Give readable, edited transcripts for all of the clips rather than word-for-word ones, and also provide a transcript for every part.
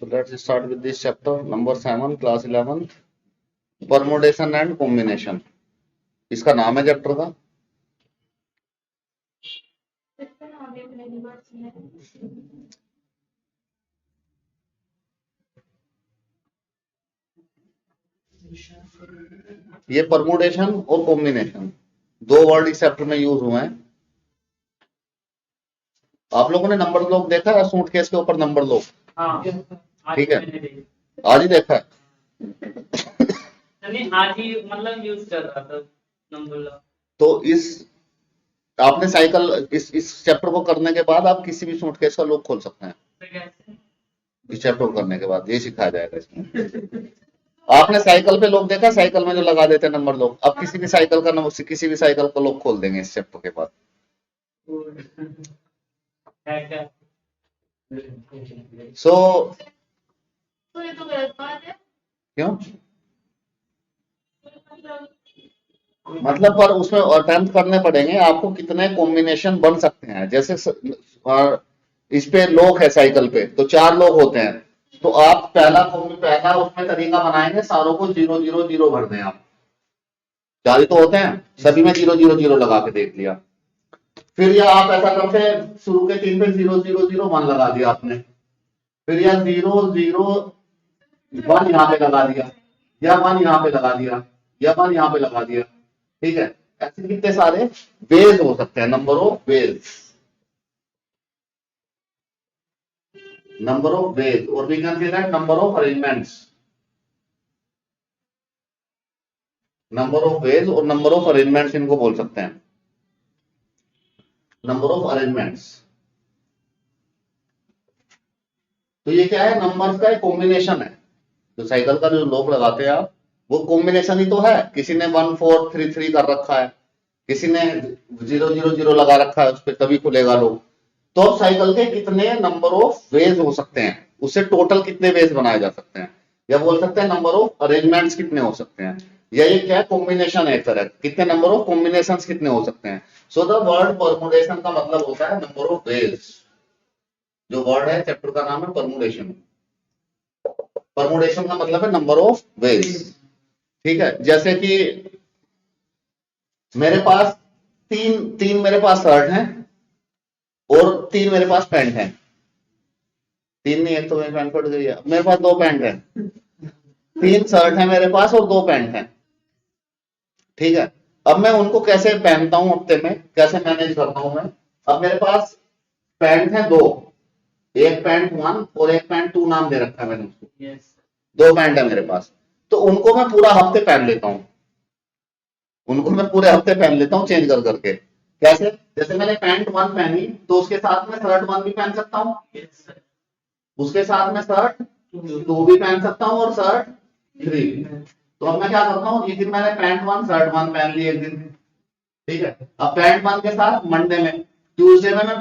So let's start with this chapter number 7, class 11th, permutation and combination. इसका नाम है chapter का। ये परमुटेशन और कॉम्बिनेशन दो वर्ड इस चैप्टर में यूज हुए हैं। आप लोगों ने नंबर लॉक देखा है? सूटकेस के ऊपर नंबर लॉक। हाँ, ठीक है, आज ही देखा है। नहीं, आज ही मतलब यूज कर रहा था नंबर लॉक। तो इस आपने साइकिल इस चैप्टर को करने के बाद आप किसी भी सूटकेस का लॉक खोल सकते हैं। तो कैसे? इस चैप्टर को करने के बाद ये सिखाया जाएगा इसमें। आपने साइकिल पे लोग देखा, साइकिल में जो लगा देते हैं नंबर लोग, अब किसी भी साइकिल का नंबर, किसी भी साइकिल का लोग खोल देंगे इस चैप्टर के बाद। सो ये तो गलत बात है। क्यों? मतलब पर उसमें अटेम्प्ट करने पड़ेंगे आपको, कितने कॉम्बिनेशन बन सकते हैं। जैसे इस पे लोग है साइकिल पे, तो 4 लोग होते हैं, तो आप पहला उसमें तरीका बनाएंगे, सारों को 0 0 0 भर दें आप। 4 ही तो होते हैं, सभी में 0 0 0 लगा के देख लिया। फिर या आप ऐसा करते हैं, शुरू के 3 पे 0 0 0 1 लगा दिया आपने, फिर या 0 0 1 यहाँ पे लगा दिया, या 1 यहाँ पे लगा दिया, या 1 यहाँ पे लगा दिया। ठीक है, ऐसे कितने सारे वेज हो सकते हैं, number of ways, number of ways, और we can say that number of arrangements, number of ways और नंबर ऑफ अरेंजमेंट्स इनको बोल सकते हैं, नंबर ऑफ अरेंजमेंट्स। तो ये क्या है? नंबर्स का एक कॉम्बिनेशन है। तो साइकिल का जो लॉक लगाते हैं आप, वो कॉम्बिनेशन ही तो है। किसी ने 1 4 3 3 कर रखा है, किसी ने 0 0 0 लगा रखा है उस पर, तभी खुलेगा लॉक। तो अब साइकिल के कितने नंबर ऑफ वेज हो सकते हैं, उससे टोटल कितने वेज बनाए जा सकते हैं, या बोल सकते हैं नंबर ऑफ अरेंजमेंट्स कितने हो सकते हैं, या ये क्या कॉम्बिनेशन है एक तरह, कितने नंबर ऑफ कॉम्बिनेशंस कितने हो सकते हैं। सो द वर्ड परमुटेशन का मतलब होता है नंबर ऑफ वेज। जो वर्ड है चैप्टर का नाम है परमुटेशन। परमुटेशन का मतलब है नंबर ऑफ वेज। ठीक है, जैसे कि मेरे पास तीन मेरे पास शर्ट हैं और 3 मेरे पास पैंट हैं। 3 नहीं, एक तो मेरी पैंट फट गई है, मेरे पास 2 पैंट हैं। 3 शर्ट है मेरे पास और 2 पैंट हैं। ठीक है, अब मैं उनको कैसे पहनता हूं हफ्ते में, कैसे मैनेज करता हूं मैं। अब मेरे पास पैंट है 2, एक पैंट 1 और एक पैंट 2 नाम दे रखा है मैंने उसको। यस, 2 पैंट है मेरे पास, तो उनको मैं पूरा हफ्ते पहन लेता हूं, उनको मैं पूरे हफ्ते पहन लेता हूं चेंज कर करके। कैसे? जैसे मैंने पैंट 1 पहनी, तो उसके साथ में शर्ट 1 भी पहन सकता हूं, यस सर। उसके साथ में शर्ट 2 भी पहन सकता हूं, और शर्ट 3। तो अब मैं क्या करता हूँ, एक दिन मैंने पैंट 1 शर्ट 1 पहन ली एक दिन। ठीक है, अब पैंट 1 के साथ मंडे में, ट्यूसडे में मैं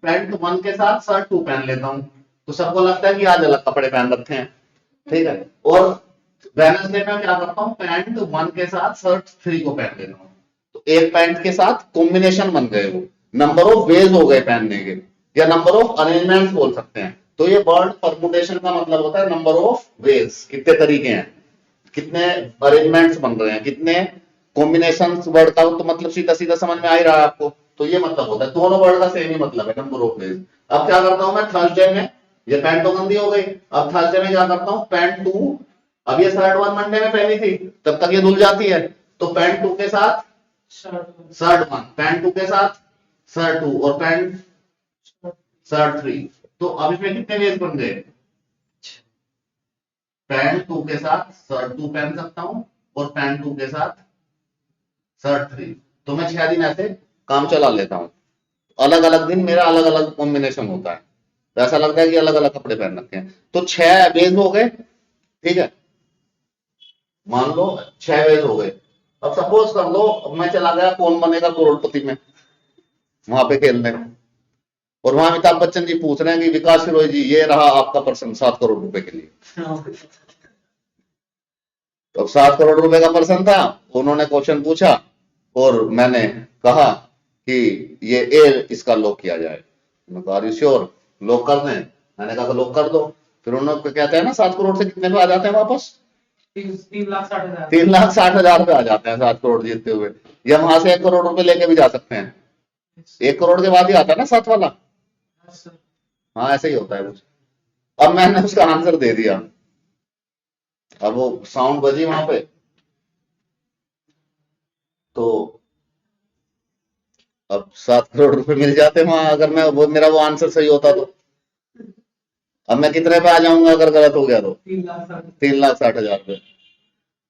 पैंट 1 के साथ शर्ट 2 पहन लेता हूँ, तो सबको लगता है कि आज अलग कपड़े पहन रखे हैं। ठीक है, और वेडनेसडे में क्या करता हूँ, पैंट 1 के साथ शर्ट 3 को पहन लेता हूँ, तो एक पैंट के साथ कॉम्बिनेशन बन गए, वो नंबर ऑफ वेज हो गए पहनने के, या नंबर ऑफ अरेंजमेंट्स बोल सकते हैं। तो ये वर्ड परमुटेशन का मतलब होता है नंबर ऑफ वेज, कितने तरीके हैं, कितने अरेंजमेंट्स बन रहे हैं, कितने कॉम्बिनेशन। वर्ड का तो मतलब सीधा सीधा समझ में आ ही रहा है आपको। तो ये मतलब होता है, दोनों वर्ड का सेम ही मतलब है, नंबर ऑफ वेज। अब क्या करता हूं मैं थर्सडे में, ये पैंट तो गंदी हो गई, अब थर्सडे में क्या करता हूं, पैंट 2, अब ये शर्ट 1 मंडे में पहनी थी, तब तक ये धुल जाती है, तो पैंट 2 के साथ शर्ट 1, पैंट 2 के साथ शर्ट 2, और पैंट शर्ट 3। तो अब इसमें कितने वेज बन गए, पैंट 2 के साथ शर्ट 2 पहन सकता हूं, और पैंट 2 के साथ शर्ट 3। तो मैं 6 दिन ऐसे काम चला लेता हूं, अलग अलग दिन मेरा अलग अलग कॉम्बिनेशन होता है, तो ऐसा लगता है कि अलग अलग कपड़े पहन रखे हैं। तो 6 वेज हो गए। ठीक है, मान लो 6 वेज हो गए। अब सपोज कर लो मैं चला गया कौन बनेगा करोड़पति में, वहां पे खेलने, और वहां अमिताभ बच्चन जी पूछ रहे हैं कि विकास फिरोज जी ये रहा आपका पर्सन 7 करोड़ रुपए के लिए। तो 7 करोड़ रुपए का पर्सन था, उन्होंने क्वेश्चन पूछा और मैंने कहा कि ये ए इसका लॉक किया जाए। मैंने कहा श्योर लॉक कर दें, मैंने कहा लॉक कर दो। फिर उन्होंने कहते हैं ना 7 करोड़ से कितने पे आ जाते हैं वापस? 3,60,000। 3,60,000 पे आ जाते हैं 7 करोड़ जीतते हुए। या वहां से 1 करोड़ रुपए लेके भी जा सकते हैं। 1 करोड़ के बाद ही आता है ना 7 वाला। हाँ ऐसे ही होता है कुछ। अब मैंने उसका आंसर दे दिया, अब वो साउंड बजी वहां पे, तो अब 7 करोड़ रुपए मिल जाते वहां, अगर मैं वो मेरा वो आंसर सही होता तो। अब मैं कितने पे आ जाऊंगा अगर गलत हो गया तो? 3,60,000 पे।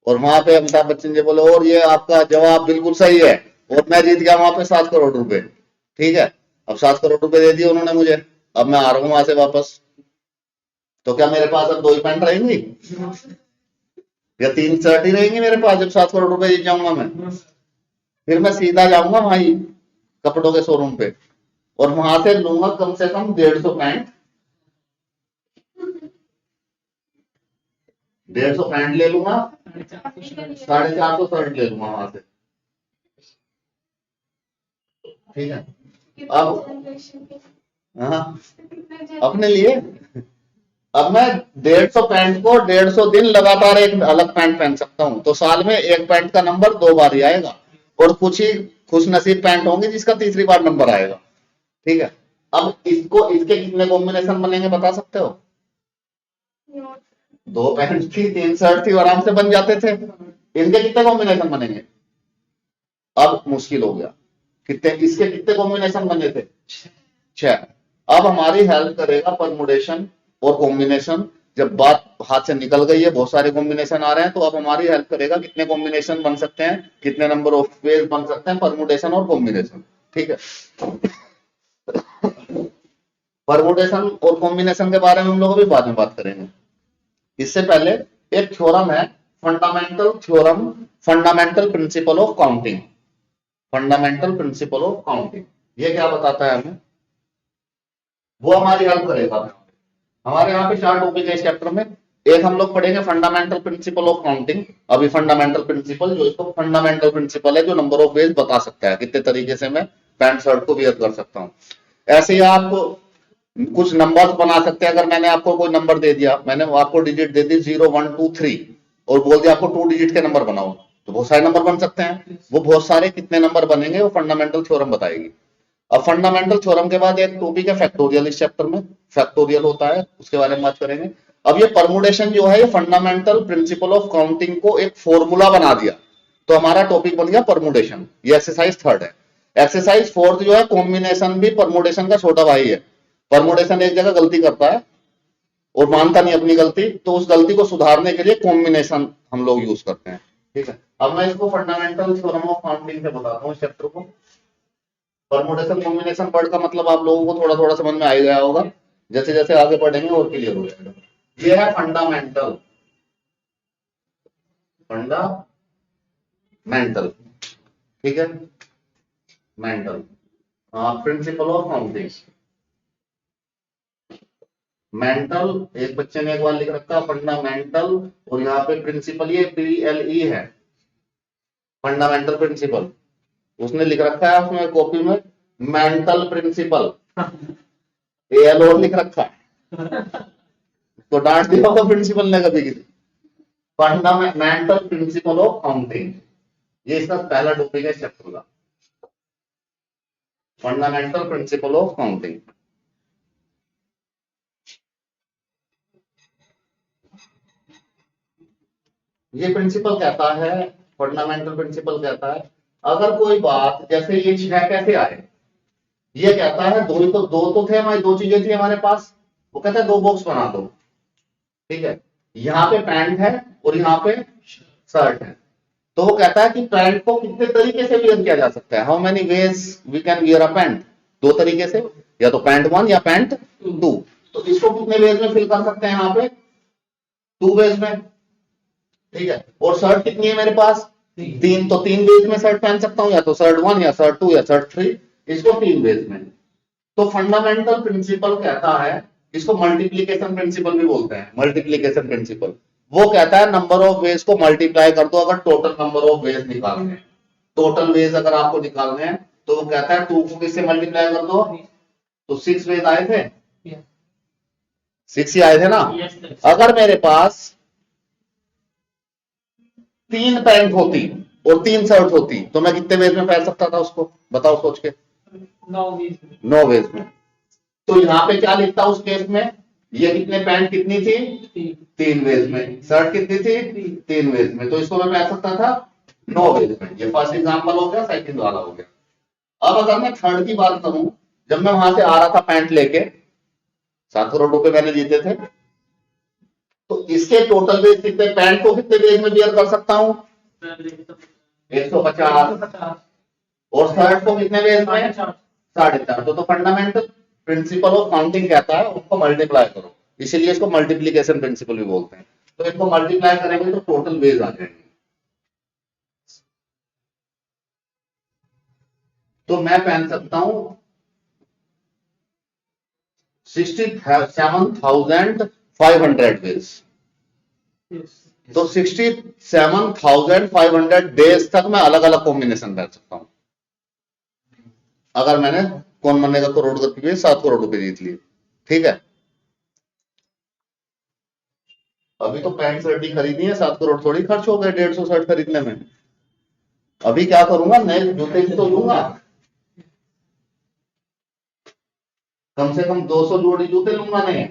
और वहां पे अमिताभ बच्चन जी बोले और ये आपका जवाब बिल्कुल सही है, और मैं जीत गया वहां पे 7 करोड़ रुपए। ठीक है, अब 7 करोड़ रुपए दे दिए उन्होंने मुझे, अब मैं आ रहा हूं वहां से वापस, तो क्या मेरे पास अब 2 ही पैंट रहेंगी या 3 शर्ट ही रहेंगी मेरे पास जब 7 करोड़ रुपए जीत जाऊंगा मैं? फिर मैं सीधा जाऊंगा वहीं कपड़ों के शोरूम पे, और वहां से लूंगा कम से कम 150 पैंट, 150 पैंट ले लूंगा, 450 शर्ट ले लूंगा वहां से। ठीक है, अब हाँ अपने लिए अब मैं 150 पैंट को 150 दिन लगातार एक अलग पैंट पहन सकता हूं, तो साल में एक पैंट का नंबर 2 बार ही आएगा, और कुछ ही खुश नसीब पैंट होंगे जिसका तीसरी बार नंबर आएगा। ठीक है, अब इसको इसके कितने कॉम्बिनेशन बनेंगे बता सकते हो? 2 पैंट थी, 3 शर्ट थी, आराम से बन जाते थे। इनके कितने कॉम्बिनेशन बनेंगे? अब मुश्किल हो गया, कितने इसके कितने कॉम्बिनेशन बने थे? 6। अब हमारी हेल्प करेगा परमुटेशन और कॉम्बिनेशन। जब बात हाथ से निकल गई है, बहुत सारे कॉम्बिनेशन आ रहे हैं, तो अब हमारी हेल्प करेगा कितने कॉम्बिनेशन बन सकते हैं, कितने नंबर ऑफ वेज बन सकते हैं, परमुटेशन और कॉम्बिनेशन। ठीक है, परमुटेशन और कॉम्बिनेशन के बारे में हम लोग अभी बाद में बात करेंगे। इससे पहले एक थ्योरम है, fundamental theorem, fundamental principle of counting. Fundamental principle of counting ये क्या बताता है हमें, वो हमारी हेल्प करेगा। हमारे यहाँ पे 4 टॉपिक है इस चैप्टर में। एक हम लोग पढ़ेंगे फंडामेंटल प्रिंसिपल ऑफ काउंटिंग, अभी फंडामेंटल प्रिंसिपल जो इसको फंडामेंटल प्रिंसिपल है जो नंबर ऑफ वेज बता सकता है, कितने तरीके से मैं पैंट शर्ट को वियर कर सकता हूँ। ऐसे ही आप कुछ नंबर्स बना सकते हैं। अगर मैंने आपको कोई नंबर दे दिया, मैंने आपको डिजिट दे दी 0 1 2 3 और बोल दिया आपको 2 डिजिट के नंबर बनाओ, तो बहुत सारे नंबर बन सकते हैं। वो बहुत सारे कितने नंबर बनेंगे वो फंडामेंटल थ्योरम बताएगी। अब फंडामेंटल थ्योरम के बाद एक टॉपिक है फैक्टोरियल, इस चैप्टर में फैक्टोरियल होता है, उसके बारे में बात करेंगे। अब ये परमुटेशन जो है, ये फंडामेंटल प्रिंसिपल ऑफ काउंटिंग को एक फॉर्मूला बना दिया, तो हमारा टॉपिक बन गया परमुटेशन। ये एक्सरसाइज 3 है। एक्सरसाइज 4 जो है, कॉम्बिनेशन भी परमुटेशन का छोटा भाई है। परमुटेशन एक जगह गलती करता है और मानता नहीं अपनी गलती, तो उस गलती को सुधारने के लिए कॉम्बिनेशन हम लोग यूज करते हैं। ठीक है, अब मैं इसको फंडामेंटल थ्योरम ऑफ काउंटिंग से बताता हूँ इस चैप्टर को। परमुटेशन कॉम्बिनेशन वर्ड का मतलब आप लोगों को थोड़ा थोड़ा समझ में आ ही गया होगा, जैसे जैसे आगे बढ़ेंगे और क्लियर हो जाएगा। ये है फंडामेंटल, फंडामेंटल, ठीक है, mental, principle of counting. Mental एक बच्चे ने एक बार लिख रखा फंडामेंटल, और यहाँ पे प्रिंसिपल ये PLE है, फंडामेंटल प्रिंसिपल। उसने लिख रखा है उसमें कॉपी में मेंटल प्रिंसिपल, AL और लिख रखा है, तो डांट दिया होगा प्रिंसिपल ने कभी किसी। फंडामेंटल प्रिंसिपल ऑफ काउंटिंग, ये इसका पहला टॉपिक है चैप्टर का, फंडामेंटल प्रिंसिपल ऑफ काउंटिंग। ये प्रिंसिपल कहता है, फंडामेंटल प्रिंसिपल कहता है, अगर कोई बात, जैसे ये 6 कैसे आए, ये कहता है दो तो थे हमारी, 2 चीजें थी हमारे पास, वो कहता है 2 बॉक्स बना दो। ठीक है, यहाँ पे पैंट है और यहाँ पे शर्ट है, तो वो कहता है कि पैंट को कितने तरीके से वियर किया जा सकता है, how many ways we can wear a pant. 2 तरीके से, या तो पैंट 1 या पैंट 2। तो इसको कितने वेज में फिल कर सकते हैं, यहाँ पे 2 वेज में। ठीक है, और शर्ट कितनी है मेरे पास 3, तो 3 वेज में शर्ट पहन सकता हूँ, या तो शर्ट 1 या शर्ट 2 या शर्ट 3, इसको 3 वेज में। तो फंडामेंटल प्रिंसिपल कहता है, इसको मल्टीप्लीकेशन प्रिंसिपल भी बोलते हैं, मल्टीप्लीकेशन प्रिंसिपल। वो कहता है नंबर ऑफ वेज को मल्टीप्लाई कर दो अगर टोटल नंबर ऑफ वेज निकालने हैं। टोटल वेज अगर आपको निकालने हैं तो वो कहता है 2 को किससे मल्टीप्लाई कर दो, तो 6 वेज आए थे, 6 ही आए थे ना। Yes, sir. अगर मेरे पास 3 पैंट होती और 3 शर्ट होती तो मैं कितने वेज में पहन सकता था उसको, बताओ सोच के। No, we. 9 वेज में। तो यहाँ पे क्या लिखता उस केस में, ये कितने पैंट कितनी थी, 3 वेज में, शर्ट कितनी थी 3 वेज में, तो इसको मैं पहन सकता था 9 वेज में। ये फर्स्ट एग्जांपल हो गया, सेकंड वाला हो गया। अब अगर मैं थर्ड की बात करूं, जब मैं वहां से आ रहा था पैंट लेके, 7 करोड़ रुपए मैंने जीते थे, तो इसके टोटल वेज कितने, पैंट को कितने वेज में बियर कर सकता हूं, 150, और शर्ट को कितने वेज में, 4.5। तो फंडामेंटल प्रिंसिपल ऑफ काउंटिंग कहता है उसको मल्टीप्लाई करो, इसीलिए इसको मल्टीप्लीकेशन प्रिंसिपल भी बोलते हैं। तो इसको मल्टीप्लाई करेंगे तो टोटल वेज आ जाएंगे। तो मैं पहन सकता हूं 67,500 वेज। तो 67,500 डेज तक मैं अलग अलग कॉम्बिनेशन पहन सकता हूं, अगर मैंने कौन बनेगा करोड़पति में 7 करोड़ रुपए जीत लिए। ठीक है, अभी तो पैंट शर्ट ही खरीदनी है, 7 करोड़ थोड़ी खर्च हो गए 150 शर्ट खरीदने में। अभी क्या करूंगा, नए जूते भी तो लूंगा, कम से कम 200 जोड़ी जूते लूंगा नए।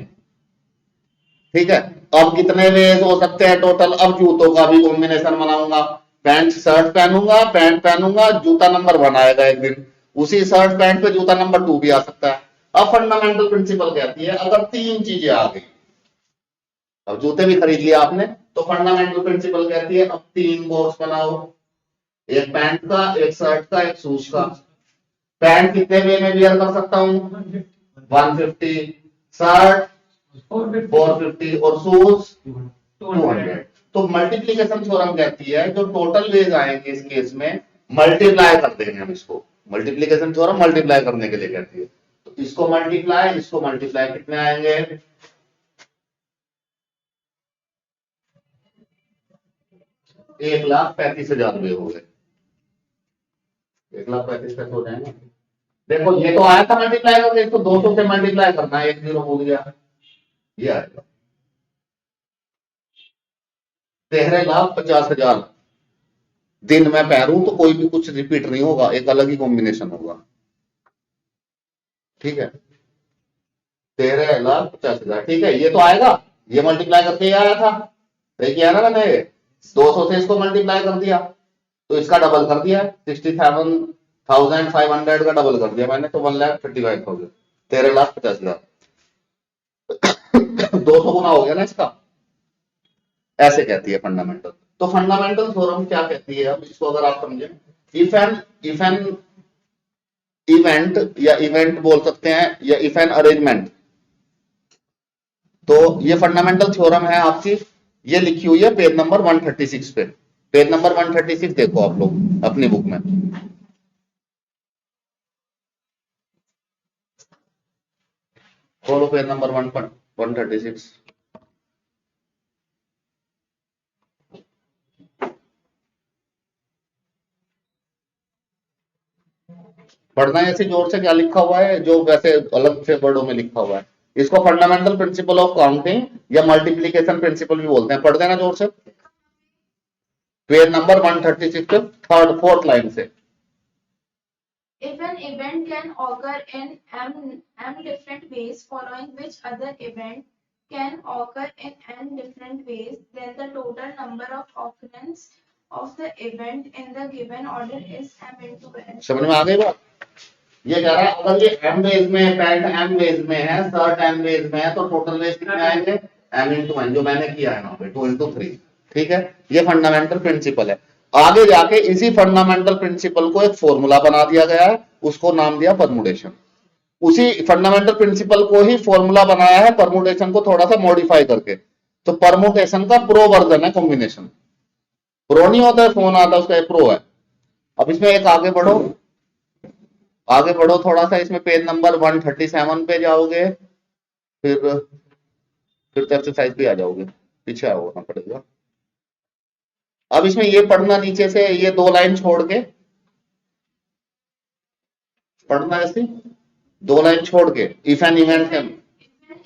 ठीक है, अब कितने वेज हो सकते हैं टोटल, अब जूतों का भी कॉम्बिनेशन बनाऊंगा, पैंट शर्ट पहनूंगा, पैंट पहनूंगा, जूता नंबर 1 आएगा एक दिन, उसी शर्ट पैंट पे जूता नंबर 2 भी आ सकता है। अब फंडामेंटल प्रिंसिपल कहती है अगर 3 चीजें आ गई, अब जूते भी खरीद लिया आपने, तो फंडामेंटल प्रिंसिपल कहती है अब 3 बॉक्स बनाओ, एक पैंट का, एक शर्ट का, एक शूज का। पैंट कितने वे में वियर कर सकता हूं, 150, शर्ट 450 और शूज 200। तो मल्टीप्लीकेशन थ्योरम कहती है जो टोटल वेज आएंगे इस केस में मल्टीप्लाई कर देंगे हम इसको। मल्टीप्लीकेशन थ्योरम मल्टीप्लाई करने के लिए कहती है, तो इसको मल्टीप्लाई, इसको मल्टीप्लाई, कितने आएंगे, 1,35,000 रुपए हो गए, 1,35,000 कैसे हो जाएंगे। देखो ये तो आया था मल्टीप्लाई करके, इसको 200 से मल्टीप्लाई करना है, 1 0 हो गया, ये आएगा 13,50,000 दिन में पहनूं तो कोई भी कुछ रिपीट नहीं होगा, एक अलग ही कॉम्बिनेशन होगा। ठीक है, 13,50,000, ठीक है, ये तो आएगा, ये मल्टीप्लाई करके ही आया था, देखिए ना मैंने 200 से इसको मल्टीप्लाई कर दिया तो इसका डबल कर दिया, 67,500 का डबल कर दिया मैंने, तो 1,35,000, 13,50,000 200 गुना हो गया ना इसका। ऐसे कहती है फंडामेंटल। तो फंडामेंटल थ्योरम क्या कहती है, अब इसको अगर आप समझें, इफ एन इवेंट या इवेंट बोल सकते हैं, या इफ एन अरेंजमेंट, तो ये फंडामेंटल थ्योरम है आपकी, ये लिखी हुई है पेज नंबर 136 पे। पेज नंबर 136 देखो आप लोग अपनी बुक में, खोलो पेज नंबर 136। पढ़ना है ऐसे जोर से, क्या लिखा हुआ है जो वैसे अलग से वर्डों में लिखा हुआ है, इसको फंडामेंटल प्रिंसिपल ऑफ काउंटिंग या मल्टीप्लीकेशन प्रिंसिपल भी बोलते हैं, पढ़ देना जोर से। पेज नंबर 136 पे थर्ड फोर्थ लाइन से। If an event can occur in m different ways, following which other event can occur in n different ways, then the total number of occurrence of the event in the given order is m into n. समझ में आ गई बात। ये कह रहा है अगर ये m वेज में है, पैंट m वेज में है, शर्ट m वेज में है, तो टोटल वेज कितने आएंगे, m into n, जो मैंने किया है यहाँ पे 2 into 3। ठीक है, ये फंडामेंटल प्रिंसिपल है। आगे जाके इसी फंडामेंटल प्रिंसिपल को एक फॉर्मूला बना दिया गया है, उसको नाम दिया परमुटेशन। उसी फंडामेंटल प्रिंसिपल को ही फॉर्मूला बनाया है, परमुटेशन को थोड़ा सा मॉडिफाई करके। तो परमुटेशन का प्रो वर्जन है कॉम्बिनेशन, प्रो नहीं होता है फोन आता है उसका, प्रो है। अब इसमें एक आगे बढ़ो, आगे बढ़ो थोड़ा सा, इसमें पेज नंबर 137 पे जाओगे, फिर एक्सरसाइज भी आ जाओगे, पीछे होना पड़ेगा। अब इसमें ये पढ़ना नीचे से, ये 2 लाइन छोड़ के पढ़ना, ऐसे 2 लाइन छोड़ के, if an event can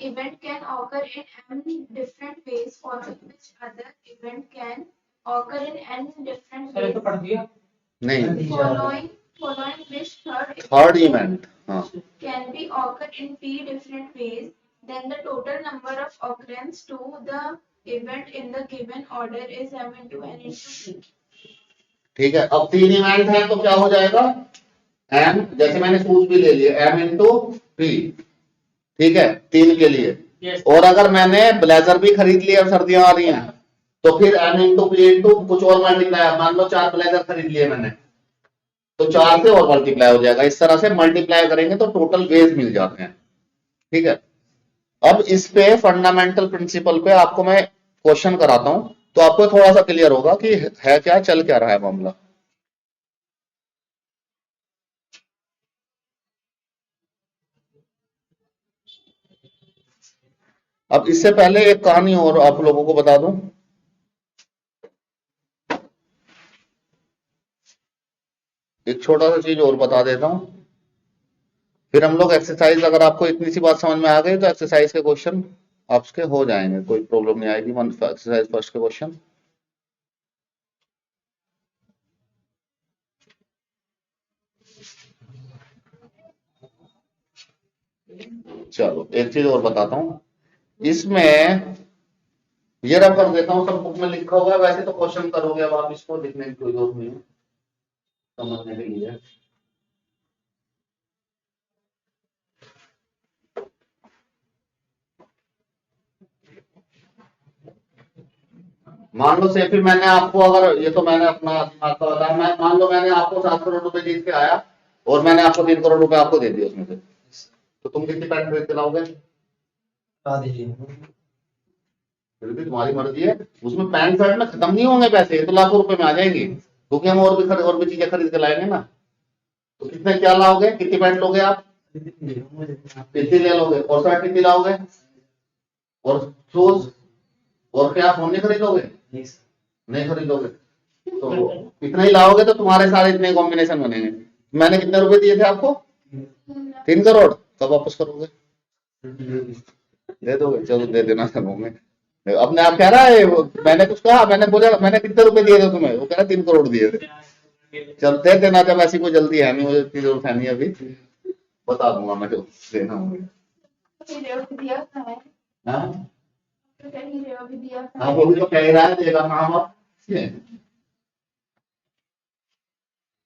event can occur in n different ways, following which other event can occur in n different sir ये तो ways, पढ़ दिया नहीं, following which थर्ड इवेंट, हाँ can be occur in p different ways, then the total number of occurrence to the event in the given order is m into n into p. ठीक है। अब 3 event है तो क्या हो जाएगा, M, जैसे मैंने शूज भी ले लिए, एम इंटू पी, ठीक है, 3 के लिए। Yes. और अगर मैंने ब्लेजर भी खरीद लिया, सर्दियां आ रही हैं, तो फिर एम इंटू पी इंटू कुछ और मल्टीप्लाई, मान लो 4 ब्लेजर खरीद लिए मैंने, तो 4 से और मल्टीप्लाई हो जाएगा। इस तरह से मल्टीप्लाई करेंगे तो टोटल वेज मिल जाते हैं, ठीक है। अब इस पे फंडामेंटल प्रिंसिपल पे आपको मैं क्वेश्चन कराता हूं, तो आपको थोड़ा सा क्लियर होगा कि है क्या, चल क्या रहा है मामला। अब इससे पहले एक कहानी और आप लोगों को बता दूं, एक छोटा सा चीज और बता देता हूं, फिर हम लोग एक्सरसाइज, अगर आपको इतनी सी बात समझ में आ गई तो एक्सरसाइज के क्वेश्चन आपके हो जाएंगे, कोई प्रॉब्लम नहीं आएगी। एक्सरसाइज फर्स्ट के क्वेश्चन, चलो एक चीज और बताता हूं, इसमें ये रब कर देता हूं, सब बुक में लिखा हुआ है, वैसे तो क्वेश्चन करोगे, अब आप इसको लिखने की कोई जरूरत नहीं है, समझने के लिए। मान लो सैफी, मैंने आपको, अगर ये तो मैंने अपना दिमाग का बताया, मैं मान लो मैंने आपको 7 करोड़ रुपए जीत के आया और मैंने आपको 3 करोड़ रुपए आपको दे दिए उसमें से, तो तुम कितनी पैंट खरीद के लाओगे? फिर भी तुम्हारी मर्जी है, उसमें पैंट शर्ट में खत्म नहीं होंगे पैसे, ये तो लाखों रुपए में आ जाएंगे, क्योंकि हम और भी चीजें खरीद के लाएंगे ना। तो कितने क्या लाओगे, कितनी पैंट लोगे आप? कितनी ले लोगे? और शर्ट कितनी लाओगे? और शूज और क्या फोन नहीं खरीदोगे? नहीं खरीदोगे, तो इतना ही लाओगे तो तुम्हारे सारे इतने कॉम्बिनेशन बनेंगे। मैंने कितने रुपए दिए थे आपको? 3 करोड़। कब वापस करोगे? दे दोगे? चलो दे देना सबों में। अपने आप कह रहा है, मैंने कुछ कहा, मैंने बोला मैंने कितने रुपए दिए थे तुम्हें, वो कह रहा 3 करोड़ दिए थे। चल दे देना, जब ऐसी कोई जल्दी है नहीं, मुझे इतनी जरूरत है नहीं, अभी बता दूंगा मैं, जो देना होगा। हाँ हाँ, वो भी तो कह रहा है देगा। हाँ,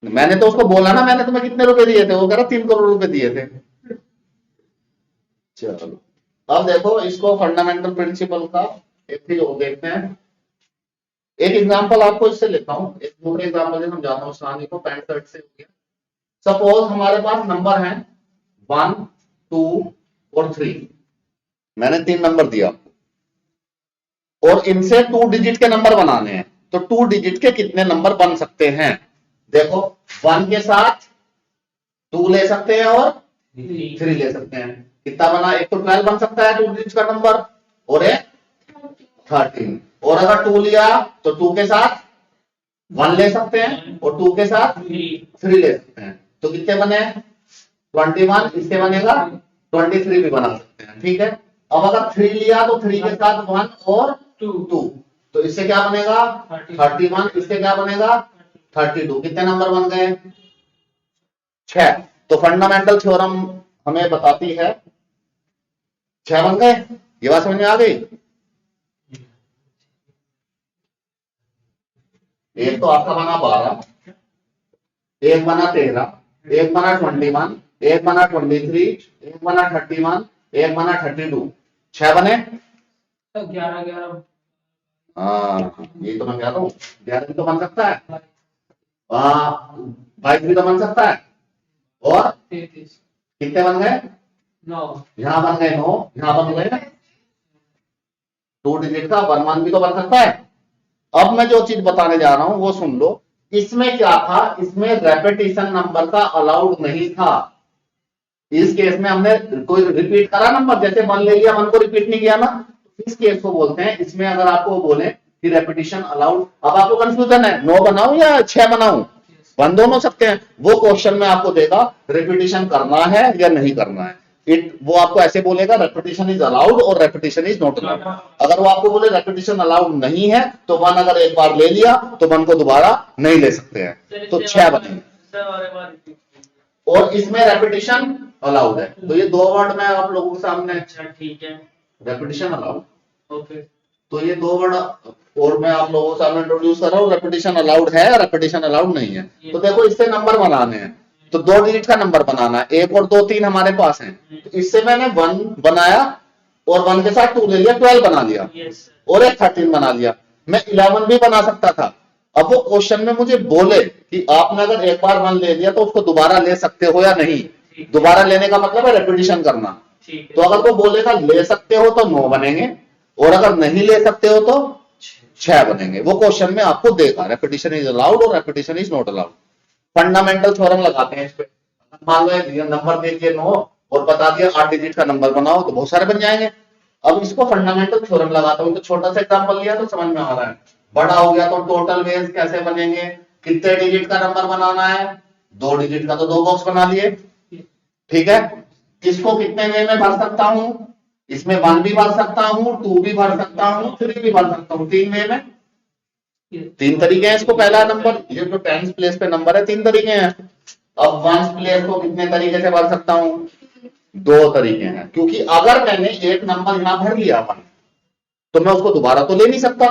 मैंने तो उसको बोला ना, मैंने तुम्हें कितने रुपए दिए थे, वो कह रहा 3 करोड़ रुपए दिए थे। चलो अब देखो, इसको फंडामेंटल प्रिंसिपल का एक चीज और देखते हैं। एक एग्जांपल आपको इससे लेता हूं, एक दूसरे एग्जांपल से समझाता हूँ कहानी को, पैंट शर्ट से हो गया। सपोज हमारे पास नंबर है 1, 2 और 3, मैंने 3 नंबर दिया और इनसे 2 डिजिट के नंबर बनाने हैं, तो 2 डिजिट के कितने नंबर बन सकते हैं? देखो 1 के साथ 2 ले सकते हैं और 3 ले सकते हैं, कितना बना? एक तो 12 बन सकता है 2 डिजिट का नंबर, और एक 13। और अगर 2 लिया तो 2 के साथ 1 ले सकते हैं और 2 के साथ 3 ले सकते हैं, तो कितने बने? 21। इससे बनेगा 23 भी बना सकते हैं, ठीक है। अब अगर 3 लिया तो 3 के साथ 1 और 2, तो इससे क्या बनेगा? 31। इससे क्या बनेगा? 32। कितने नंबर बन गए? 6। तो फंडामेंटल थ्योरम हमें बताती है 6 बन गए। ये बात समझ में आ गई? एक तो आपका बना 12, एक बना 13, एक बना 21, एक बना 23, एक बना 31, एक बना 32, 6 बने। 11 हाँ, ये तो मैं कह रहा हूँ, 11 भी तो बन सकता है, 22 भी तो बन सकता है, और 33 कितने बन गए? 9 यहाँ बन गए 9, यहाँ बन गए 2 डिजिट का 1 1 भी तो बन सकता है। अब मैं जो चीज बताने जा रहा हूं वो सुन लो। इसमें क्या था, इसमें रेपिटेशन नंबर का अलाउड नहीं था। इस केस में हमने कोई रिपीट करा नंबर, जैसे 1 ले लिया, 1 को रिपीट नहीं किया ना, इस केस को बोलते हैं। इसमें अगर आपको बोले कि रेपिटेशन अलाउड, अब आपको कंफ्यूजन है 9 बनाऊं या 6 बनाऊं, बन दोनों सकते हैं। वो क्वेश्चन में आपको देगा रेपिटेशन करना है या नहीं करना है। वो आपको ऐसे बोलेगा रेपिटेशन इज अलाउड और रेपिटेशन इज नॉट अलाउड। अगर वो आपको बोले रेपिटेशन अलाउड नहीं है तो 1 अगर एक बार ले लिया तो 1 को दोबारा नहीं ले सकते हैं, तो 6 बनेंगे। और इसमें रेपिटेशन अलाउड है, तो ये 2 वर्ड में आप लोगों के सामने। अच्छा ठीक है, रेपिटेशन अलाउड, ओके। तो ये 2 वर्ड और मैं आप लोगों के सामने इंट्रोड्यूस कर रहा हूँ। रेपिटेशन अलाउड है, रेपिटेशन अलाउड नहीं है। तो देखो इससे नंबर बनाने हैं, तो 2 डिजिट का नंबर बनाना है, 1 और 2 3 हमारे पास हैं, तो इससे मैंने 1 बनाया और 1 के साथ 2 ले लिया, 12 बना लिया, यस और एक 13 बना लिया। मैं 11 भी बना सकता था। अब वो क्वेश्चन में मुझे बोले कि आपने अगर एक बार 1 ले लिया तो उसको दोबारा ले सकते हो या नहीं। दोबारा लेने का मतलब है रेपिटेशन करना। ठीक है, तो अगर वो बोलेगा ले सकते हो तो 9 बनेंगे, और अगर नहीं ले सकते हो तो 6 बनेंगे। वो क्वेश्चन में आपको देगा रेपिटेशन इज अलाउड और repetition is not allowed. Fundamental theorem लगाते हैं इस पे। मान लो नंबर दे दिए 9 और बता दिया 8 डिजिट का नंबर बनाओ, तो बहुत सारे बन जाएंगे। अब इसको फंडामेंटल थ्योरम लगाता हूं, तो छोटा सा एग्जांपल लिया तो समझ में आ रहा है। बड़ा हो गया तो टोटल वेज कैसे बनेंगे, कितने डिजिट का नंबर बनाना है, 2 डिजिट का, तो 2 बॉक्स बना लिए, ठीक है। इसको कितने वे में भर सकता हूं, इसमें 1 भी भर सकता हूं, 2 भी भर सकता हूं, 3 भी भर सकता हूं, 3 वे में। 3 तरीके हैं इसको। पहला नंबर ये जो 10 प्लेस पे नंबर है, 3 तरीके हैं। अब 1 प्लेस को कितने तरीके से भर सकता हूं, 2 तरीके हैं, क्योंकि अगर मैंने एक नंबर यहां भर लिया 1 तो मैं उसको दोबारा तो ले नहीं सकता,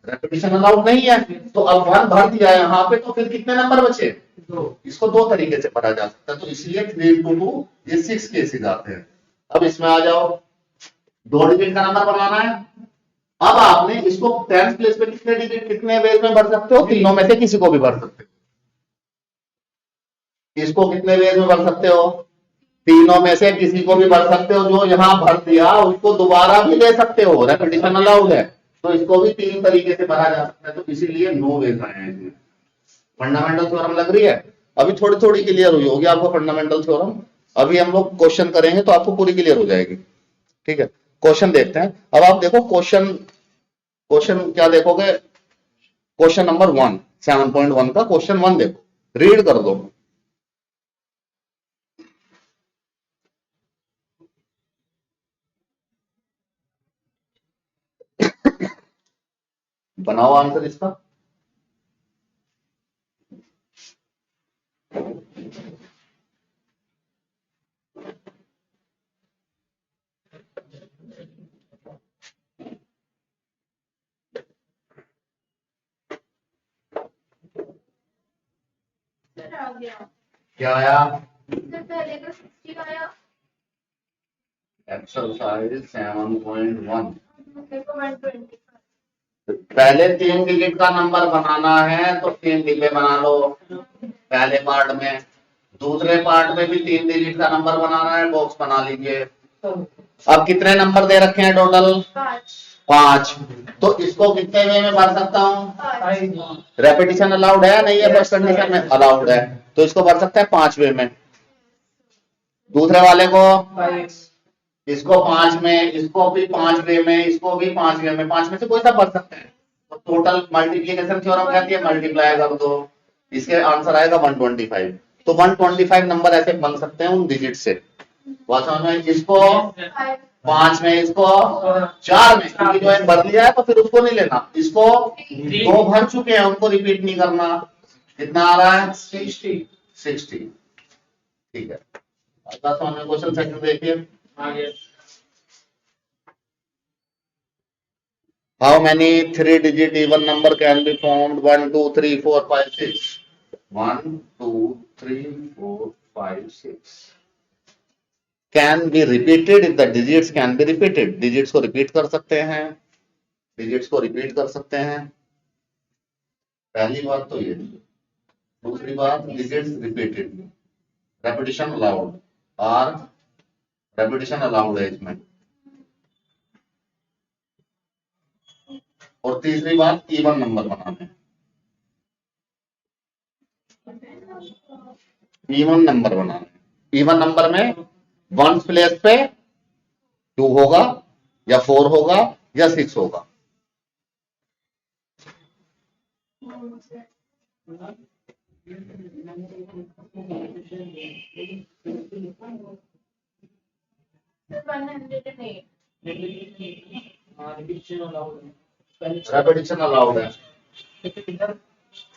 रेपिटेशन अलाउड नहीं है। तो अब 1 भर दिया यहां पे, तो फिर कितने नंबर बचे, 2। इसको 2 तरीके से भरा जा सकता है, तो इसलिए 3 into 2 ये 6 केसेस आते हैं। अब इसमें आ जाओ, 2 डिजिट का नंबर बनाना है। अब आपने इसको 10 प्लेस पे कितने डिजिट कितने वेज में भर सकते हो, तीनों में से किसी को भी भर सकते हो। इसको कितने वेज में भर सकते हो, तीनों में से किसी को भी भर सकते हो। जो यहां भर दिया उसको दोबारा भी ले सकते हो, रेपिटेशन अलाउड है, तो इसको भी 3 तरीके से भरा जा सकता है, तो इसीलिए 9 वेज आए हैं इसमें। फंडामेंटल थ्योरम लग रही है, अभी थोड़ी थोड़ी क्लियर हुई होगी आपको फंडामेंटल थ्योरम। अभी हम लोग क्वेश्चन करेंगे तो आपको पूरी क्लियर हो जाएगी, ठीक है। क्वेश्चन देखते हैं। अब आप देखो क्वेश्चन, क्वेश्चन क्या देखोगे, क्वेश्चन नंबर 1 7.1 का क्वेश्चन 1 देखो, रीड कर दो। बनाओ आंसर इसका। सर आ गया। क्या आया, सर पहले का 60 आया, एक्सरसाइज 7.1। मेरे को 120। पहले 3 डिजिट का नंबर बनाना है तो 3 डिब्बे बना लो पहले पार्ट में। दूसरे पार्ट में भी 3 डिजिट का नंबर बनाना है, बॉक्स बना लीजिए। अब कितने नंबर दे रखे हैं टोटल, 5। तो इसको कितने वे में भर सकता हूँ, रेपिटेशन अलाउड है नहीं है, फर्स्ट कंडीशन में अलाउड है, तो इसको भर सकता है 5 वे में। दूसरे वाले को इसको 5 में, इसको भी 5 वे में, इसको भी 5 वे में, 5 में से कोई सा भर सकते हैं। तो टोटल मल्टीप्लिकेशन थ्योरम कहती है मल्टीप्लाई कर दो, इसके आंसर आएगा 125। तो 125 नंबर ऐसे बन सकते हैं उन डिजिट से। समझ में, इसको 5 में, इसको 4 में, क्योंकि जो एक भर लिया है तो फिर उसको नहीं लेना। इसको 2 भर चुके हैं, उनको रिपीट नहीं करना। कितना आ रहा है, 60। ठीक है, अगला सवाल क्वेश्चन सेकंड देखिए। How many 3-digit even number can be formed? 1, 2, 3, 4, 5, 6. 1, 2, 3, 4, 5, 6. Can be repeated if the digits can be repeated. Digits को repeat कर सकते हैं, digits को repeat कर सकते हैं। पहली बात तो ये। दूसरी बात, digits repeated. Repetition allowed. और repetition allowed है इसमें। और तीसरी बात, इवन नंबर बनाने। इवन नंबर बनाने, इवन नंबर में 1 प्लेस पे 2 होगा या 4 होगा या 6 होगा। 108. रिपीटिशन अलाउड है पहले रेपिटेशन अलाउड है। लेकिन इधर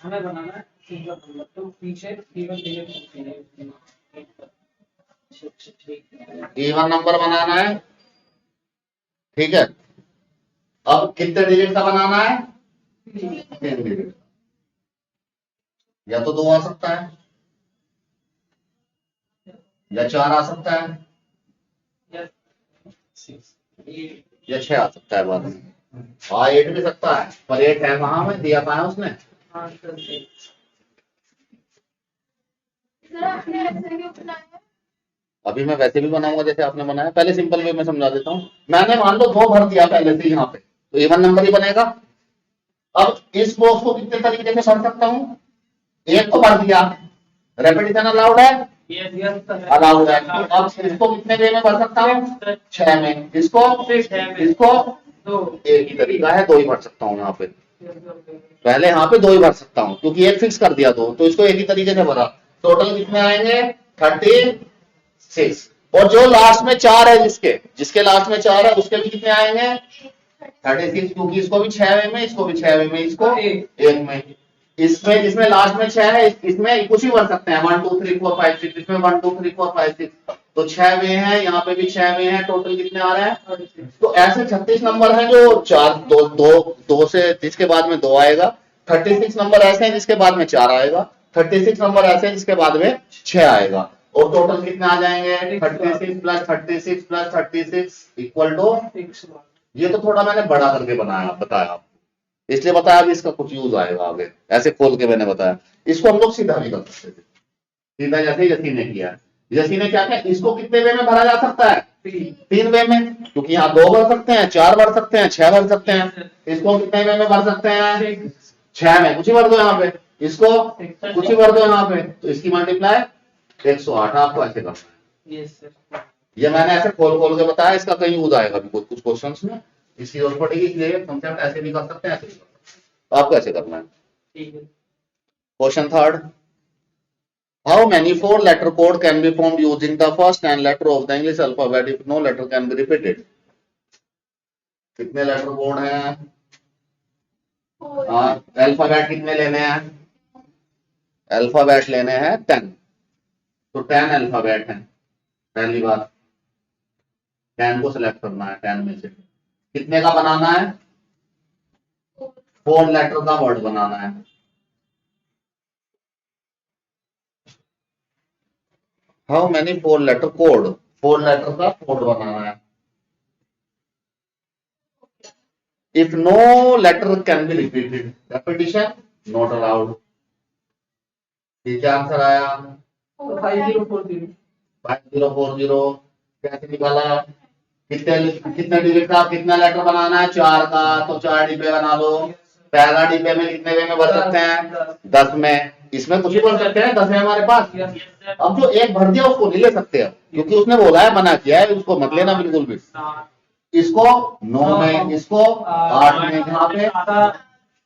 हमें बनाना है सिंगल नंबर तो पीछे केवल डिजिट होती है इवन नंबर बनाना है, ठीक है। अब कितने डिजिट का बनाना है? 3 डिजिट। या तो 2 आ सकता है या 4 आ सकता है या 6 आ सकता है बाद में। हाँ 8 भी सकता है, पर 8 है कहाँ में दिया था उसने? सर आपने ऐसे क्यों बनाया? अभी मैं वैसे भी बनाऊंगा जैसे आपने बनाया, पहले सिंपल वे में समझा देता हूँ। मैंने मान लो 2 भर दिया पहले से यहाँ पे, तो इवन नंबर ही बनेगा। अब इस बॉक्स को कितने तरीके से भर सकता हूँ? एक तो भर दिया, रेपिटेशन अलाउड है, अलाउड है। तो अब इसको कितने वे में भर सकता हूँ? 6 में। इसको एक ही तरीका है, 2 ही भर सकता हूँ यहाँ पे। पहले यहाँ पे 2 ही भर सकता हूँ क्योंकि एक फिक्स कर दिया, तो इसको एक ही तरीके से भरा। टोटल कितने आएंगे? 36। और जो लास्ट में 4 है, जिसके लास्ट में 4 है उसके भी कितने आएंगे? 36, क्योंकि इसको भी 6 वे में, इसको भी 6 वे में, इसको 1 में। इसमें जिसमें लास्ट में 6 है इसमें कुछ ही भर सकते हैं, 1 2 3 4 5 6। इसमें 1 2 3 4 5 6, तो 6 वे हैं, यहाँ पे भी 6 वे हैं। टोटल कितने आ रहे हैं? तो ऐसे 36 नंबर हैं जो 4 2 से जिसके बाद में 2 आएगा। 36 नंबर ऐसे हैं जिसके बाद में 4 आएगा। 36 नंबर ऐसे हैं जिसके बाद में 6 आएगा। और टोटल कितने आ जाएंगे? 36 प्लस 36 प्लस 36 इक्वल टू, ये तो थोड़ा मैंने बड़ा करके बनाया बताया आपको, इसलिए बताया अभी इसका कुछ यूज आएगा आगे। ऐसे खोल के मैंने बताया। इसको हम लोग सीधा भी कर सकते थे, सीधा जैसे यसी ने किया। यसी ने क्या किया? इसको कितने वे में भरा जा सकता है? 3 वे में, क्योंकि यहाँ 2 भर सकते हैं, 4 भर सकते हैं, 6 भर सकते हैं। इसको कितने वे में भर सकते हैं? 6 में। कुछ ही भर दो यहाँ पे, इसको कुछ ही भर दो यहाँ पे, तो इसकी मल्टीप्लाई 108। आपको ऐसे करना है। ये मैंने ऐसे खोल के बताया, इसका कहीं यूज आएगा भी कुछ क्वेश्चंस में, इसकी जरूरत पड़ेगी, इसलिए कंसेप्ट ऐसे भी कर सकते हैं, ऐसे भी कर सकते हैं। आपको ऐसे करना है। Question 3rd, how many 4-letter code can be formed using the first 10 letter of the English alphabet if no letter can be repeated? कितने लेटर कोड हैं? अल्फाबेट कितने लेने हैं? अल्फाबेट लेने हैं 10, तो 10 अल्फाबेट हैं। पहली बात 10 को सिलेक्ट करना है। 10 में से कितने का बनाना है? 4 लेटर का वर्ड बनाना है। How many 4-letter code? 4 letter का कोड बनाना है। If no letter can be repeated, repetition not allowed. ये क्या आंसर आया? 5040। 5040। कैसे निकाला? कितने डिजिट का कितना लेटर बनाना है? 4 का, तो 4 डिब्बे बना लो। पहला डिब्बे में कितने वे में भर सकते हैं? 10 में। इसमें कुछ भी भर सकते हैं, 10 है हमारे पास। अब जो एक भर दिया उसको नहीं ले सकते अब, क्योंकि उसने बोला है, मना किया है, उसको मत लेना बिल्कुल भी। इसको 9 में, इसको 8 में, यहाँ पे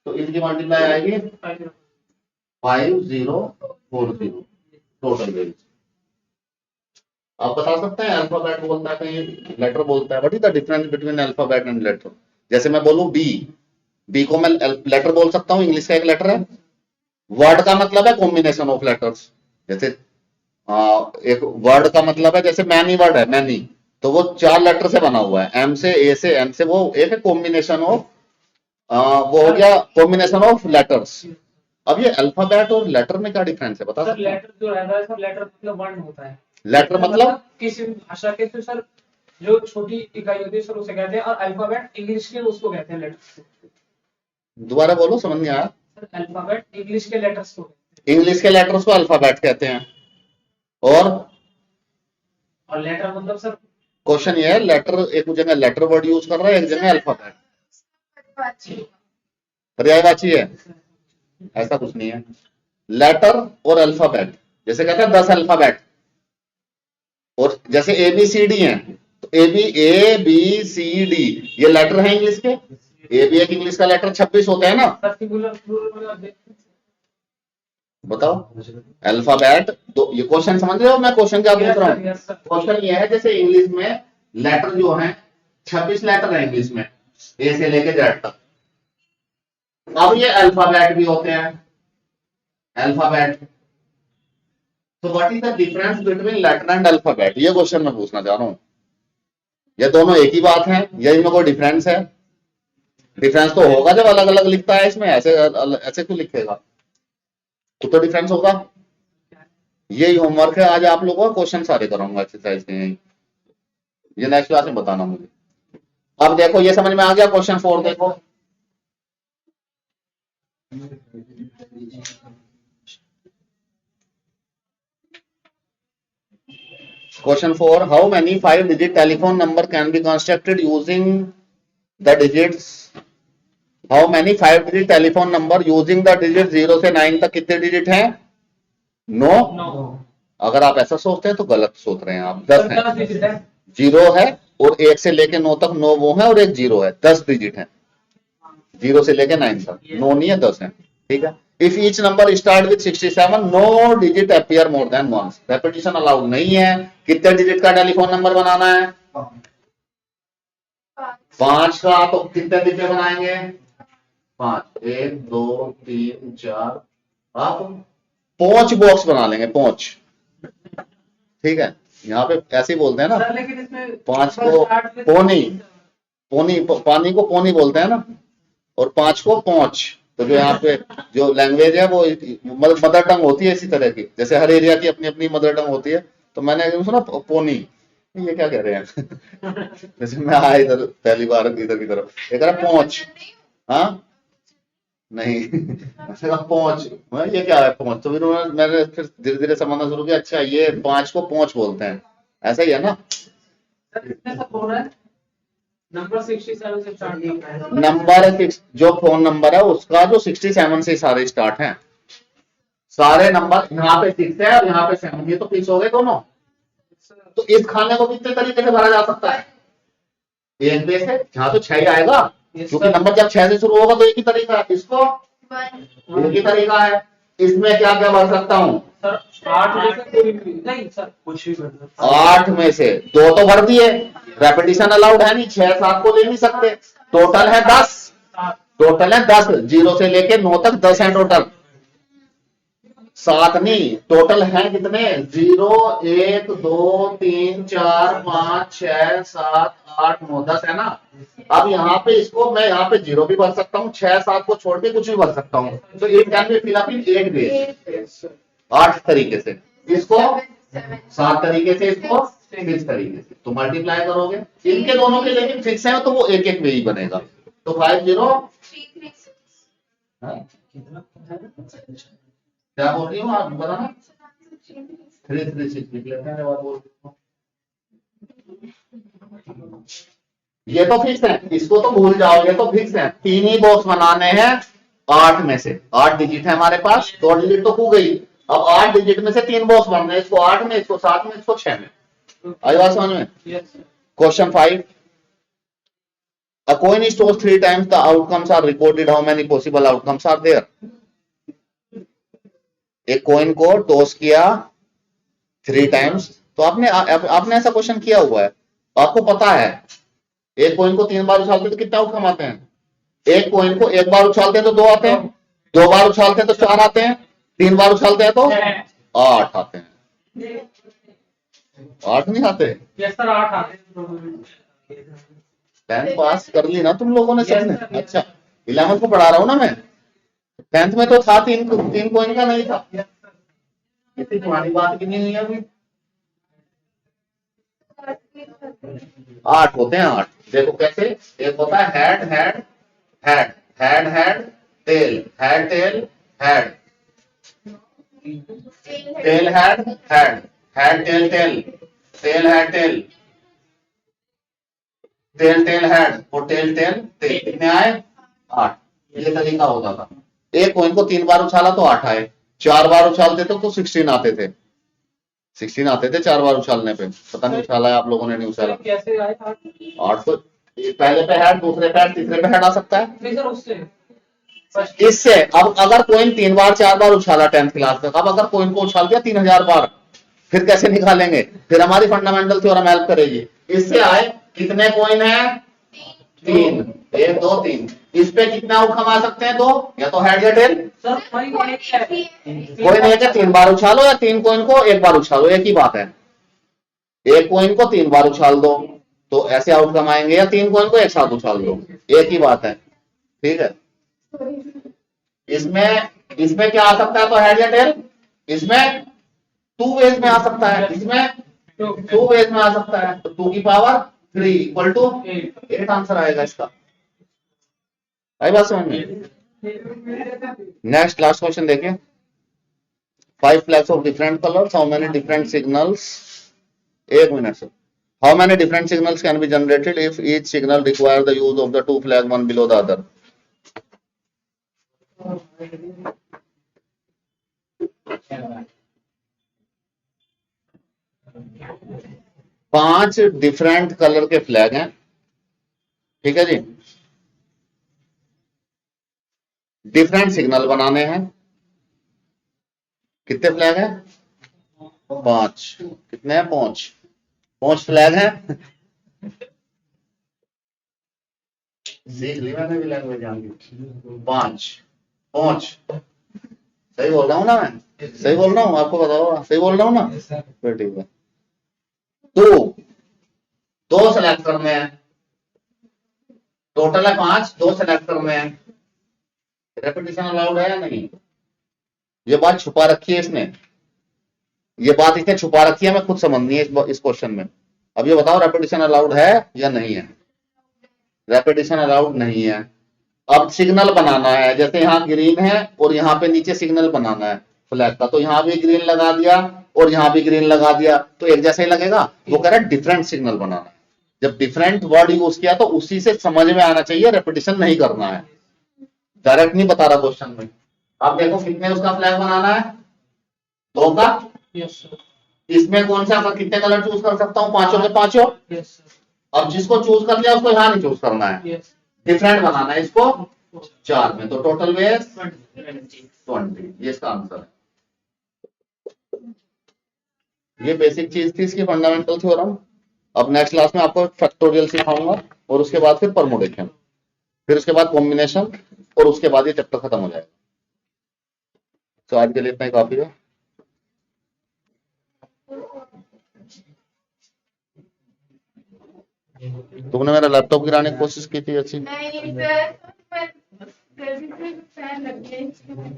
तो इनकी मल्टीप्लाई आएगी 5040 टोटल वैल्यू। आप बता सकते हैं अल्फाबेट बोलता है कहीं लेटर बोलता है? What is the difference between alphabet and later? जैसे मैं बोलूं बी को मैं लेटर बोल सकता हूं, इंग्लिश का एक लेटर है। वर्ड का मतलब है कॉम्बिनेशन ऑफ लेटर्स। जैसे एक वर्ड का मतलब है, जैसे मैनी वर्ड है, मैनी, तो वो 4 लेटर से बना हुआ है, एम से, ए से, एन से। वो एक है कॉम्बिनेशन ऑफ, वो हो गया कॉम्बिनेशन ऑफ लेटर्स। अब ये अल्फाबेट और लेटर में क्या डिफरेंस है बता सकते हैं? लेटर जो रहता है सर, लेटर मतलब वर्ण होता है। लेटर मतलब किसी भी भाषा के तो सर जो छोटी इकाई होती है सर उसे कहते हैं, और अल्फाबेट इंग्लिश के उसको कहते हैं लेटर। दोबारा बोलो, समझ नहीं आया। सर अल्फाबेट इंग्लिश के लेटर्स को, इंग्लिश के लेटर्स को अल्फाबेट कहते हैं। और लेटर मतलब सर, क्वेश्चन ये है, लेटर एक जगह लेटर वर्ड यूज कर रहा है, एक जगह अल्फाबेट। पर्यायवाची है, ऐसा कुछ नहीं है। लेटर और अल्फाबेट, जैसे कहते हैं 10 अल्फाबेट, और जैसे ABCD है, तो ए बी सी डी ये लेटर है इंग्लिश के। ए भी एक इंग्लिश का लेटर 26 होता है ना। बताओ अल्फाबेट। तो ये क्वेश्चन समझ रहे हो मैं क्वेश्चन क्या पूछ रहा हूँ? क्वेश्चन ये है, जैसे इंग्लिश में लेटर जो है 26 लेटर है इंग्लिश में, ए से लेके जेड तक। अब ये अल्फाबेट भी होते हैं, अल्फाबेट। तो what is the difference between letter and alphabet, ये क्वेश्चन मैं पूछना चाह रहा हूं। ये दोनों एक ही बात है या इनमें कोई डिफरेंस है? डिफरेंस तो होगा जब अलग अलग लिखता है, इसमें ऐसे ऐसे क्यों लिखेगा, तो डिफरेंस होगा। यही होमवर्क है आज आप लोगों का, क्वेश्चन सारे कराऊंगा एक्सरसाइज के, ये नेक्स्ट क्लास में बताना मुझे। अब देखो ये समझ में आ गया। क्वेश्चन 4 देखो, question 4, how many 5 digit telephone number can be constructed using the digits, how many 5 digit telephone number using the digit 0 से 9 तक कितने डिजिट हैं? 9। अगर आप ऐसा सोचते हैं तो गलत सोच रहे हैं आप, 10 है, 0 है और 1 से लेके 9 तक 9 वो है और 1 0 है, 10 डिजिट है 0 से लेके 9 तक, 9 नहीं है 10 है, ठीक है। If each number start with 67, no digit appear more than once, repetition allowed नहीं है। कितने डिजिट का टेलीफोन नंबर बनाना है? 5 का, तो कितने डिजिट बनाएंगे? 5, 1 2 3 4, आप 5 बॉक्स बना लेंगे, 5, ठीक है। यहाँ पे ऐसे ही बोलते हैं ना, सर लेकिन इसमें 5 को पोनी, पानी को पोनी बोलते हैं ना, और 5 को पहुंच। तो जो यहाँ पे जो लैंग्वेज है वो मदर टंग होती है इसी तरह की, जैसे हर एरिया की अपनी अपनी मदर टंग होती है। तो मैंने सुना पोनी, ये क्या कह रहे हैं जैसे मैं आया इधर पहली बार इधर की तरफ, ये कह रहा पहुंच, हाँ नहीं पहुंच, ये क्या है पहुंच। तो फिर मैंने फिर धीरे धीरे समझना शुरू किया, अच्छा ये 5 को पहुंच बोलते हैं, ऐसा ही है ना। सर कितने तक हो रहा है? नंबर 67 से स्टार्ट होता है। नंबर 6 जो फोन नंबर है उसका जो 67 से सारे स्टार्ट हैं, सारे नंबर। यहाँ पे 6 है और यहाँ पे 7, ये तो फिक्स हो गए दोनों। तो इस खाने को कितने तरीके से भरा जा सकता है? एक पे से, यहाँ तो 6 ही आएगा, क्योंकि नंबर जब 6 से शुरू होगा तो एक ही तरीका है, इसको एक ही तरीका है। इसमें क्या क्या भर सकता हूँ? सर 8 में से कोई भी नहीं, सर कुछ भी भर सकते। 8 में से 2 तो भर दिए, रेपिटेशन अलाउड है नहीं, 6 7 को ले नहीं सकते। टोटल है 10, टोटल है 10, 0 से लेके 9 तक 10 है टोटल, 7 नहीं, टोटल है कितने? 0 1 2 3 4 5 6 7 8 9 10 है ना। अब यहाँ पे इसको मैं यहाँ पे 0 भी भर सकता हूँ, 6 7 को छोड़ के कुछ भी भर सकता हूँ। तो it can be fill up in 8 ways, 8 तरीके से, इसको 7 तरीके से, इसको 6 तरीके से। तो मल्टीप्लाई करोगे इनके दोनों के, लेकिन फिक्स है तो वो एक एक वे ही बनेगा। तो 5 0 क्या बोल रही हूँ आप बताना, 3 3 6 लिख लेते हैं। ये तो फिक्स है, इसको तो भूल जाओ, ये तो फिक्स है। 3 ही बॉक्स बनाने हैं 8 में से, 8 डिजिट है हमारे पास, 2 डिजिट तो खो गई। अब 8 डिजिट में से 3 बॉक्स बनने हैं, इसको 8 में, इसको 7 में, इसको 6 में। आई बात समझ में? Question 5, a coin is tossed 3 times, the outcomes are recorded, how many possible outcomes are there? एक कॉइन को टॉस किया 3 टाइम्स, तो आपने ऐसा क्वेश्चन किया हुआ है, आपको पता है एक कॉइन को 3 बार उछालते तो कितने आउटकम आते हैं? एक कॉइन को 1 बार उछालते हैं तो 2 आते हैं, 2 बार उछालते हैं तो 4 आते हैं, 3 बार उछालते हैं तो 8 आते हैं। 8 नहीं आते? यस सर 8 आते हैं। 10th पास कर ली ना तुम लोगों ने सबने? अच्छा 11th को पढ़ा रहा हूं ना मैं, 10th में तो था 3 कॉइन का नहीं था। इतनी पुरानी बात की नहीं हुई अभी। 8 होते हैं 8। देखो कैसे, एक होता है head head head head head tail head tail head tail head head head tail tail tail head tail tail tail head और टेल टेल टेल। कितने आए? 8। ये तरीका होता था। एक कॉइन को 3 बार उछाला तो 8 आए, 4 बार उछालते तो 16 आते थे, 16 आते थे 4 बार उछालने पे। पता नहीं उछाला है आप लोगों ने, नहीं उछाला। कैसे आए 8 तो पहले पे हेड, दूसरे पे हेड, तीसरे पे हेड आ सकता है। नहीं सर उससे इससे अब अगर कोइन 3 बार 4 बार उछाला 10th क्लास तक, अब अगर कोइन को उछाल दिया 3000 बार, फिर कैसे निकालेंगे? फिर हमारी फंडामेंटल थ्योरम हेल्प करेगी। इससे आए कितने कॉइन है? 3, 1 2 3। इस पे कितना आउटकम आ सकते हैं? 2, या तो हेड या टेल। सर कोई एक है। कोइन एक है 3 बार उछालो, या 3 कॉइन को 1 बार उछालो, एक ही बात है। एक कॉइन को 3 बार उछाल दो तो ऐसे आउटकम आएंगे, या 3 कॉइन को एक साथ उछाल दो, एक ही बात है। ठीक है, इसमें क्या आ सकता है? तो हेड या टेल। इसमें 2 वेज में आ सकता है, इसमें 2 वेज में आ सकता है। तो 2 की पावर 3 इक्वल टू 8 आंसर आएगा इसका। आई बात समझ में? नेक्स्ट लास्ट क्वेश्चन देखिए। 5 flags of different colors, how many different signals? 1 minute sir. How many different signals can be generated if each signal requires the use of the 2 flags one below the other? पांच different colour के flag हैं, ठीक है जी। Different signal बनाने हैं। कितने flag हैं? 5। कितने हैं? 5 फ्लैग हैं। सीख ली मैंने भी लैंग्वेज आगे। 5 सही बोल रहा हूँ ना मैं? सही बोल रहा हूँ? आपको बताओ सही बोल रहा हूँ ना? फिर ठीक है। 2 सेलेक्ट करने हैं, टोटल है 5, 2 सेलेक्ट करने हैं। रेपिटेशन अलाउड है या नहीं? ये बात छुपा रखी है इसने, ये बात इसने छुपा रखी है, मैं खुद समझनी है इस क्वेश्चन में। अब ये बताओ रेपिटेशन अलाउड है या नहीं है? रेपिटेशन अलाउड नहीं है। अब सिग्नल बनाना है, जैसे यहाँ ग्रीन है और यहाँ पे नीचे सिग्नल बनाना है फ्लैग का, तो यहाँ भी ग्रीन लगा दिया और यहाँ भी ग्रीन लगा दिया, तो एक जैसा ही लगेगा? वो कह रहा है डिफरेंट सिग्नल बनाना है। जब डिफरेंट वर्ड यूज किया तो उसी से समझ में आना चाहिए, रेपिटेशन नहीं करना है। डायरेक्ट नहीं बता रहा क्वेश्चन में। आप देखो कितने उसका फ्लैग बनाना है? 2 का। Yes sir. इसमें कौन सा कितने कलर चूज कर सकता हूँ? 5 के 5। Yes sir. अब जिसको चूज कर लिया उसको यहाँ नहीं चूज करना है, यस। डिफरेंट बनाना है इसको 4 में, तो टोटल वेज 20। ये इसका आंसर है। ये बेसिक चीज थी इसकी, फंडामेंटल थ्योरम। अब नेक्स्ट क्लास में आपको फैक्टोरियल सिखाऊंगा और उसके बाद फिर परमुटेशन, फिर उसके बाद कॉम्बिनेशन, और उसके बाद ये चैप्टर खत्म हो जाएगा। तो आज के लिए इतना ही काफी है। तुमने मेरा लैपटॉप गिराने की कोशिश की थी अच्छी। नहीं सर, गलती से फैन लग गया इसके ऊपर।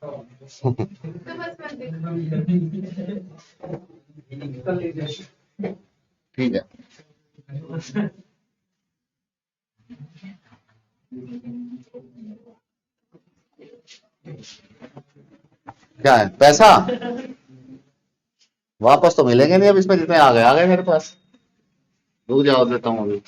तो बस मैं ठीक है, क्या है? पैसा वापस तो मिलेंगे नहीं अब इसमें, जितने आ गए मेरे पास। रुक जाओ, देता हूँ अभी।